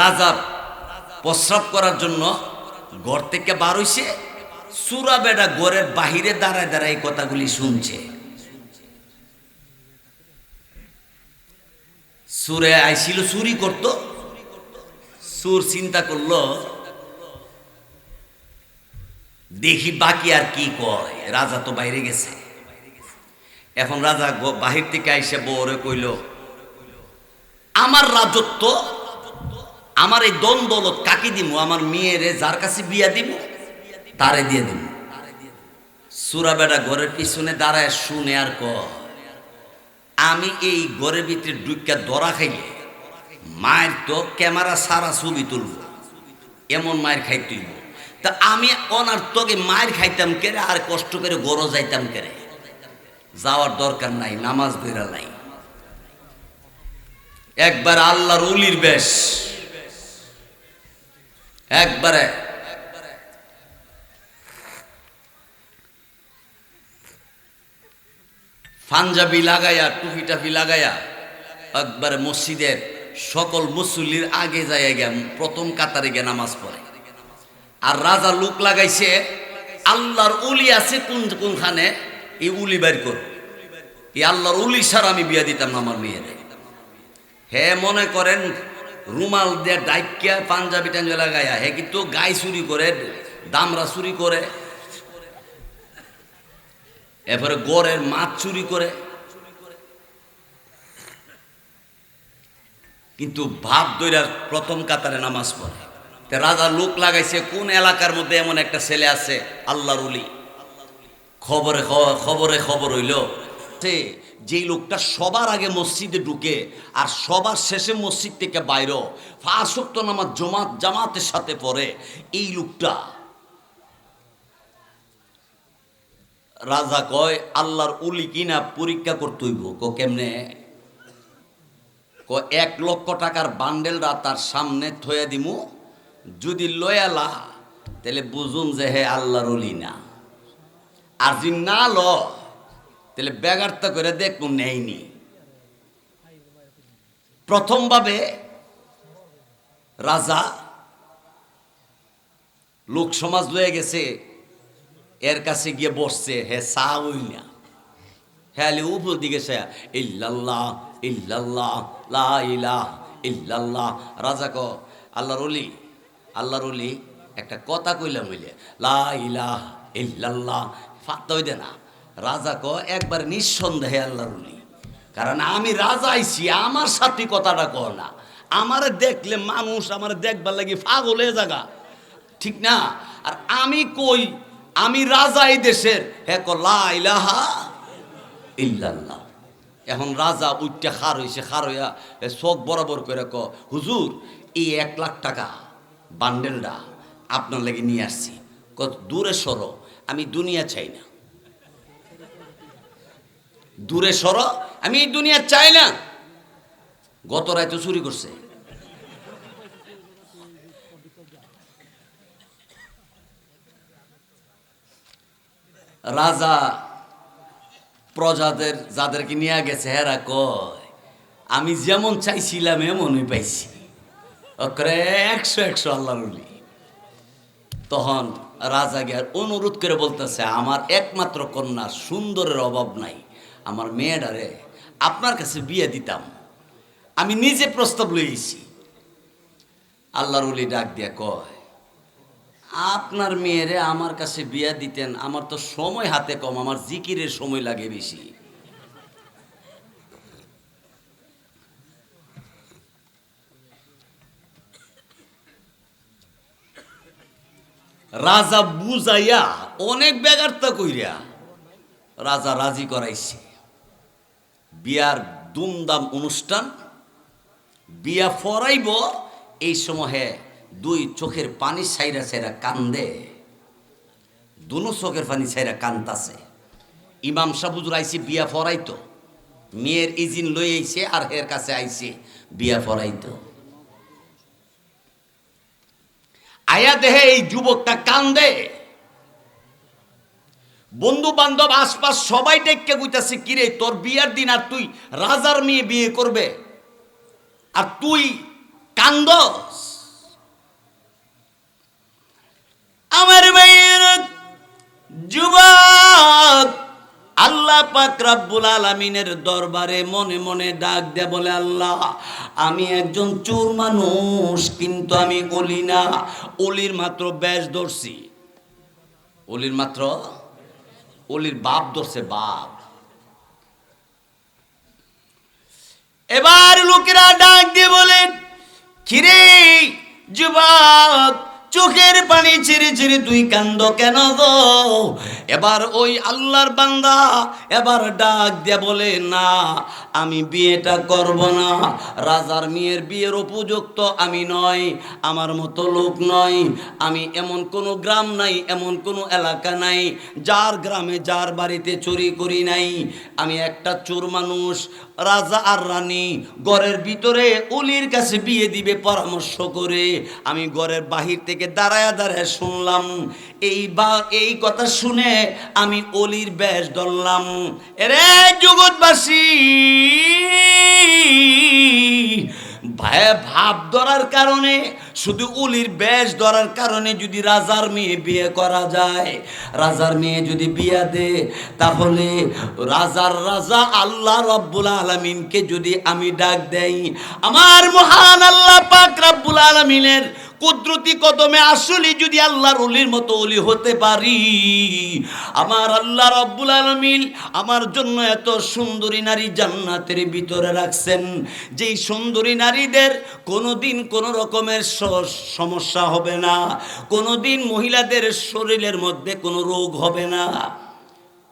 রাজা প্রস্রাব করার জন্য ঘর থেকে বার হইছে, সুরা বেটা ঘরের বাহিরে দাঁড়ায় দাঁড়ায় এই কথাগুলি শুনছে। সুরে আইছিল চুরি করত, সুর চিন্তা করলো দেখি বাকি আর কি কয়। রাজা তো বাইরে গেছে। এখন রাজা বাহির থেকে আইসে বউরে কইল, আমার রাজত্ব, আমার এই দন দৌলত কাকে দিব? আমার মেয়েরে যার কাছে বিয়া দিব তারে দিয়ে দিব। সুরা বেটা ঘরের পিছনে দাঁড়ায় শুনে আর কয়, আমি এই ঘরের ভিতরে ঢুকিয়া ধরা খাইলে মায়ের তো ক্যামেরা সারা ছবি তুলব, এমন মায়ের খাই তুইব। তা আমি অনার্থকে মায়ের খাইতাম কেরে, আর কষ্ট করে গরো যাইতাম কেরে? যাওয়ার দরকার নাই, নামাজ বেরা নাই। একবার আল্লাহর ওলির বেশ, একবারে পাঞ্জাবি লাগাইয়া, টুপি টাপি লাগাইয়া একবারে মসজিদের সকল মুসল্লির আগে যায় গিয়া প্রথম কাতারে গিয়ে নামাজ পড়ে। আর রাজা লোক লাগাইছে, আল্লাহর উলি আছে কোনখানে, এই উলি বের করো। এই আল্লাহর উলি ছাড়া আমি বিয়া দিতাম না আমার মেয়েদের। হে মনে করেন রুমাল দিয়ে ডাইকিয়া পাঞ্জাবি টাঞ্জাবি লাগাইয়া, হে কিন্তু গাই চুরি করে, দামরা চুরি করে, এরপরে গড়ের মাছ চুরি করে। কিন্তু ভাব দইরার প্রথম কাতারে নামাজ পড়ে। রাজা লোক লাগাইছে, কোন এলাকার মধ্যে এমন একটা ছেলে আছে আল্লাহর ওলি। খবরে খবর হইল যেই লোকটা সবার আগে মসজিদে ঢুকে আর সবার শেষে মসজিদ থেকে বাইর 5 ওয়াক্ত নামাজ জামাতের সাথে পড়ে, এই লোকটা। রাজা কয় আল্লাহর ওলি কিনা পরীক্ষা করতে হইব। কেমনে? 1 লক্ষ টাকার বান্ডেলরা তার সামনে থইয়া দিমু, যদি লয়ালা তাহলে বুঝুন যে হে আল্লাহর ওলি না, আর যদি না ল তাহলে বেগারটা করে দেখুন নেয়নি। প্রথমভাবে রাজা লোক সমাজ লয়ে গেছে, এর কাছে গিয়ে বসছে, হে চা ওই না। হ্যাঁ উপর দিকে সে ইল্লাল্লাহ ইল্লাল্লাহ লা ইলাহা ইল্লাল্লাহ। রাজা ক আল্লাহর ওলি একটা কথা কইলাম হইলে লা ইলাহা ইল্লাল্লাহ ফাত্তা হইতে না। রাজা ক একবার নিঃসন্দেহে আল্লাহর ওলি, কারণ আমি রাজা আইছি, আমার সাথে কথাটা কো না। আমারে দেখলে মানুষ আমার দেখবার লাগি পাগল হয়ে জাগা, ঠিক না? আর আমি কই আমি রাজা এই দেশের, হ্যাঁ লা ইলাহা ইল্লাল্লাহ। এখন রাজা উঠটা খার হইছে, খার হইয়া চোখ বরাবর করে ক হুজুর এই 1,00,000 টাকা বান্ডেলটা আপনার লাগি নিয়ে আসছি। কত দূরে সরো, আমি দুনিয়া চাই না, দূরে সরো, আমি এই দুনিয়া চাই না। গত রাতে চুরি করছে। রাজা প্রজাদের যাদেরকে নিয়ে গেছে হেরা কয় আমি যেমন চাইছিলাম এমনই পাইছি, 100 আল্লাহর ওলি। তখন রাজা গিয়ে অনুরোধ করে বলতেছে আমার একমাত্র কন্যা সুন্দরের অভাব নাই, আমার মেয়েটারে আপনার কাছে বিয়ে দিতাম, আমি নিজে প্রস্তাব লইছি। আল্লাহর ওলি ডাক দিয়া কয় আপনার মেয়েরে আমার কাছে বিয়া দিতেন, আমার তো সময় হাতে কম, আমার জিকিরের সময় লাগে বেশি। রাজা বুঝাইয়া অনেক বেগারতা কইরা রাজা রাজি করাইছে। বিয়ার দুমদাম অনুষ্ঠান, বিয়া ফরাইব। এই সময়ে দুই চোখের পানি ছাইরা ছাইরা কান্দে, দুনো চোখের পানি ছাইরা কান্দাছে। ইমাম সাহেব হুজুর আইছে বিয়া ফরাইতো, মেয়ের ইজিন লই আইছে আর এর কাছে আইছে বিয়া ফরাইতো। আয়া দেহে এই যুবকটা কান্দে, বন্ধু বান্ধব আশপাশ সবাই ডেকে কইতাছে কিরে তোর বিয়ার দিন আর তুই রাজার মেয়ে বিয়ে করবে আর তুই কান্দস। আমার ভাইয়ের যুবক আল্লাহ পাক রব্বুল আলামিনের দরবারে মনে মনে ডাক দে বলে আল্লাহ আমি একজন চোর মানুষ, কিন্তু আমি ওলি না, ওলির মাত্র বেশ ধরছি, ওলির মাত্র ওলির বাপ ধরছে বাপ। এবার লোকেরা ডাক দিয়ে বলে কিরে যুবক চোখের পানি ছিঁড়ে ছিঁড়ে তুই কান্দ কেন গো? এবার ওই আল্লাহর বান্দা এবার ডাক দিয়ে বলে না আমি বিয়েটা করব না, রাজার মেয়ের বিয়ের উপযুক্ত আমি নয়, আমার মতো লোক নয়, আমি এমন কোনো গ্রাম নাই, এমন কোনো এলাকা নাই যার গ্রামে যার বাড়িতে চুরি করি নাই, আমি একটা চোর মানুষ। রাজা আর রানী ঘরের ভিতরে অলির কাছে বিয়ে দিবে পরামর্শ করে, আমি ঘরের বাহির থেকে দাঁড়ায় দাঁড়ায় শুনলাম। এই কথা শুনে আমি অলির বেশ ধরলাম। এরে জগৎবাসী ভাব ধরার কারণে, শুধু উলির বেশ ধরার কারণে যদি রাজার মেয়ে বিয়ে করা যায়, রাজার মেয়ে যদি বিয়ে দে, তাহলে রাজার রাজা আল্লাহ রব্বুল আলামিনকে যদি আমি ডাক দেই, আমার মহান আল্লাহ পাক রব্বুল আলামিনের কুদরতি কদমে আসলে যদি আল্লাহর ওলির মতো ওলি হতে পারি, আমার আল্লাহ রব্বুল আলামিন আমার জন্য এত সুন্দরী নারী জান্নাতের ভিতরে রাখছেন, যেই সুন্দরী নারীদের কোনোদিন কোনো রকমের সমস্যা হবে না, কোনোদিন মহিলাদের শরীরের মধ্যে কোনো রোগ হবে না,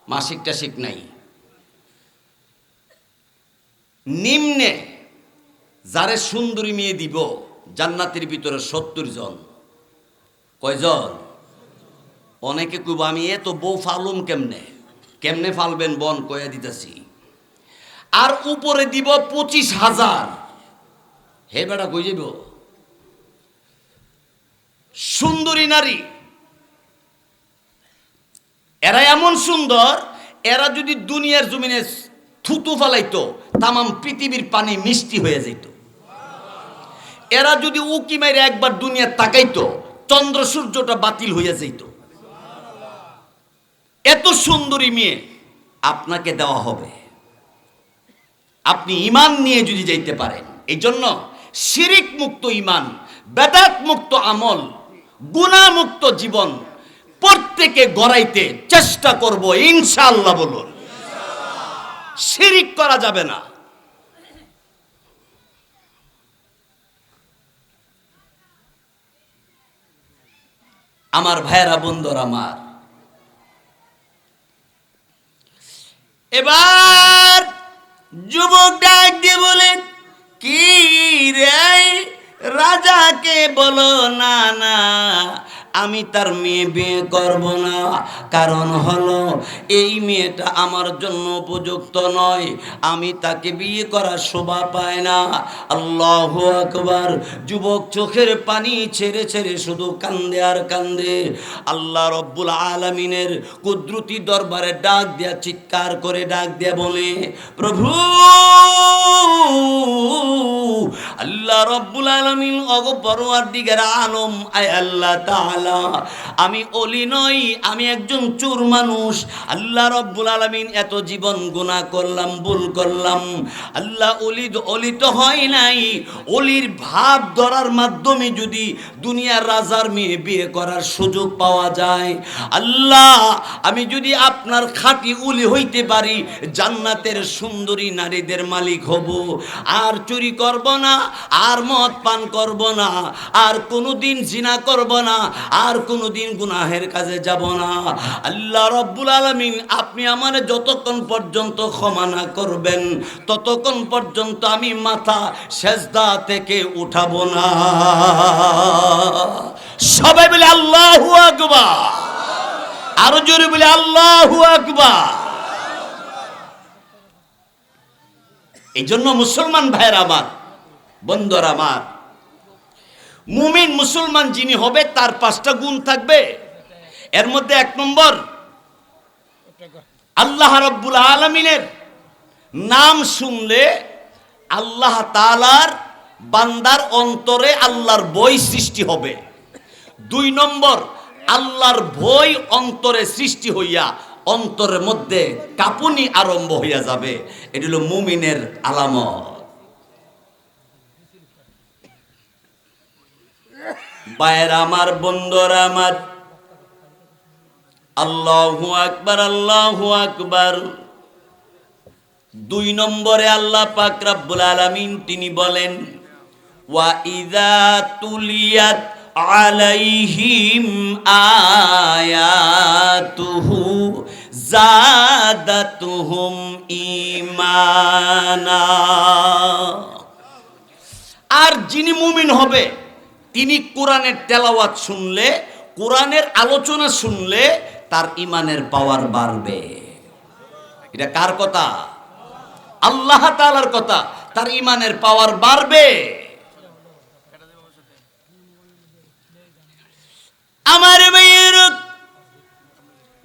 মাসিক টাসিক নাই। নিম্নে যারে সুন্দরী মেয়ে দিব জান্নাতের ভিতরে 70 জন। কয়জন? অনেকে কইব আমি এত বউ ফালুম কেমনে? কেমনে ফালবেন বন কয়ে দিতেছি। আর উপরে দিব 25,000। হে বেটা কই যাব? সুন্দরী নারী, এরা এমন সুন্দর, এরা যদি দুনিয়ার জমিনে থুতু ফালাইতো তামাম পৃথিবীর পানি মিষ্টি হয়ে যেত। এরা যদি উকি মেরে একবার দুনিয়া তাকাইতো চন্দ্র সূর্যটা বাতিল হইয়া যেত। এত সুন্দরী মেয়ে আপনাকে দেওয়া হবে, আপনি ঈমান নিয়ে যদি যাইতে পারেন। এই জন্য শিরিক মুক্ত ঈমান, বেদাত মুক্ত আমল, গুনাহ মুক্ত জীবন প্রত্যেকে গড়াইতে চেষ্টা করব ইনশাআল্লাহ। বলুন শিরিক করা যাবে না। আমার ভাইয়েরা, বন্ধুরা আমার, এবার যুবক ডাক দিয়ে বলেন, কি রে রাজাকে বলো না না আমি তার মেয়ে বিয়ে করব না, কারণ হলো এই মেয়েটা আমার জন্য উপযুক্ত নয়, আমি তাকে বিয়ে করার শোভা পায় না। আল্লাহু আকবার। যুবক চোখের পানি ছেড়ে ছেড়ে শুধু কান্দে আর কান্দে। আল্লাহ রব্বুল আলামিনের কুদরতি দরবারে ডাক দেয়া, চিৎকার করে ডাক দেয়া বলে, প্রভু আল্লাহ রব্বুল আলামিন ওগো পরওয়ারদিগার আলম, আয় আল্লাহ তাআলা, আমি ওলি নই, আমি একজন চোর মানুষ। আল্লাহ রব্বুল আলামিন এত জীবন গুনাহ করলাম, ভুল করলাম। আল্লাহ ওলি তো হয় নাই, ওলির ভাব ধরার মাধ্যমে যদি দুনিয়ার রাজার মেয়ে বিয়ে করার সুযোগ পাওয়া যায়, আল্লাহ আমি যদি আপনার খাঁটি ওলি হইতে পারি, জান্নাতের সুন্দরী নারীদের মালিক হব, আর চুরি করব না, আর মদ পান করব না, আর কোনোদিন জিনা করব না, আর কোনোদিন গুনাহের কাজে যাব না। আল্লাহ রব্বুল আলামিন আপনি আমার যতক্ষণ পর্যন্ত ক্ষমা না করবেন, ততক্ষণ পর্যন্ত আমি মাথা সেজদা থেকে উঠাবো না। সবাই বলে আল্লাহু আকবার, আরো জোরে বলে আল্লাহু আকবার। এই জন্য মুসলমান ভাইয়েরা আমার, বন্ধুরা আমার, মুমিন মুসলমান যিনি হবে তার 5টা গুণ থাকবে। এর মধ্যে 1 নম্বর, আল্লাহ রাব্বুল আলামিনের নাম শুনলে আল্লাহ তাআলার বান্দার অন্তরে আল্লাহর ভয় সৃষ্টি হবে। 2 নম্বর, আল্লাহর ভয় অন্তরে সৃষ্টি হইয়া অন্তরের মধ্যে কাঁপুনি আরম্ভ হইয়া যাবে। এটি হলো মুমিনের আলামত। ভাইয়েরা আমার, বন্ধুরা আমার, আল্লাহু আকবার, আল্লাহু আকবার। 2 নম্বরে আল্লাহ পাক রব্বুল আলামিন তিনি বলেন, ওয়া ইযা তুলিয়াত আলাইহিম আয়াতুহু জাদাতুহুম ঈমানা। আর যিনি মুমিন হবে তিনি কোরআনের তেলাওয়াত শুনলে, কোরআনের আলোচনা শুনলে তার ঈমানের পাওয়ার বাড়বে। এটা কার কথা? আল্লাহ তাআলার কথা। তার ঈমানের পাওয়ার বাড়বে। আমার ভাইয়ের,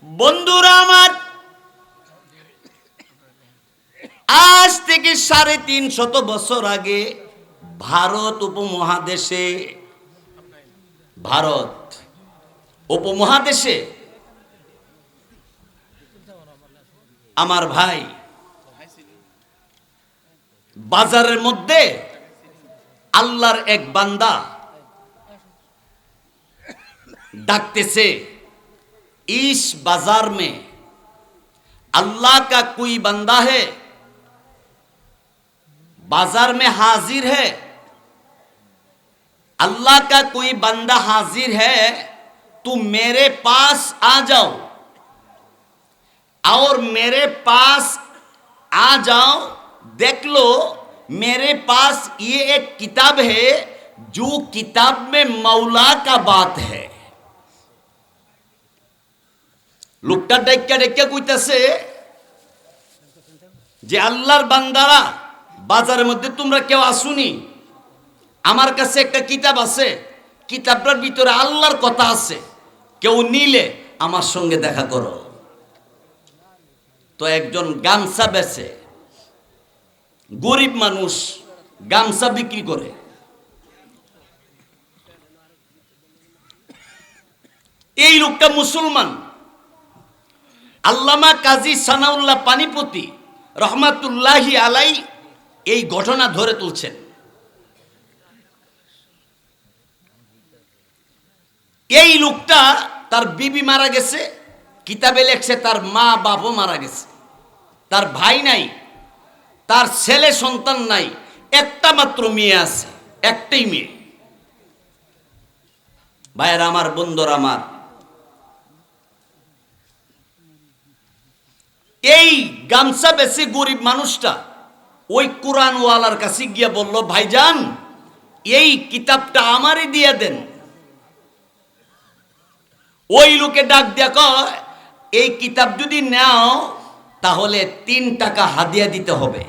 বন্ধুরা আমার, আজ থেকে 350 বছর আগে ভারত উপমহাদেশে আমার ভাই বাজারের মধ্যে আল্লাহর এক বান্দা ডাকতেছে, इस बाजार में अल्लाह का कोई बंदा है, बाजार में हाजिर है, अल्लाह का कोई बंदा हाजिर है, तुम मेरे पास आ जाओ और मेरे पास आ जाओ, देख लो मेरे पास ये एक किताब है, जो किताब में मौला का बात है। লোকটা ডাইক্কা ডাইক্কা কইতাছে যে আল্লাহর বান্দারা বাজারের মধ্যে তোমরা কেউ আসুনি, আমার কাছে একটা কিতাব আছে, কিতাবটার ভিতরে আল্লাহর কথা আছে, কেউ নিলে আমার সঙ্গে দেখা করো। তো একজন গামছা বেচে, গরিব মানুষ গামছা বিক্রি করে। এই লোকটা মুসলমান, আল্লামা কাজী সানাউল্লাহ পানিপতি রহমাতুল্লাহি আলাই এই ঘটনা ধরে তুলছেন। এই লোকটা তার বিবি মারা গেছে, কিতাবে লেখছে তার মা বাপও মারা গেছে, তার ভাই নাই, তার ছেলে সন্তান নাই, একটা মাত্র মেয়ে আছে, একটাই মেয়ে। ভাইয়ের আমার, বন্ধুর আমার, এই গামছা বেশি গরিব মানুষটা ওই কোরআনওয়ালার কাছে গিয়ে বলল, ভাইজান এই কিতাবটা আমারই দিয়ে দেন। ওই লোকে ডাক দিয়া কয়, এই কিতাব যদি নাও তাহলে 3 টাকা হাদিয়া দিতে হবে।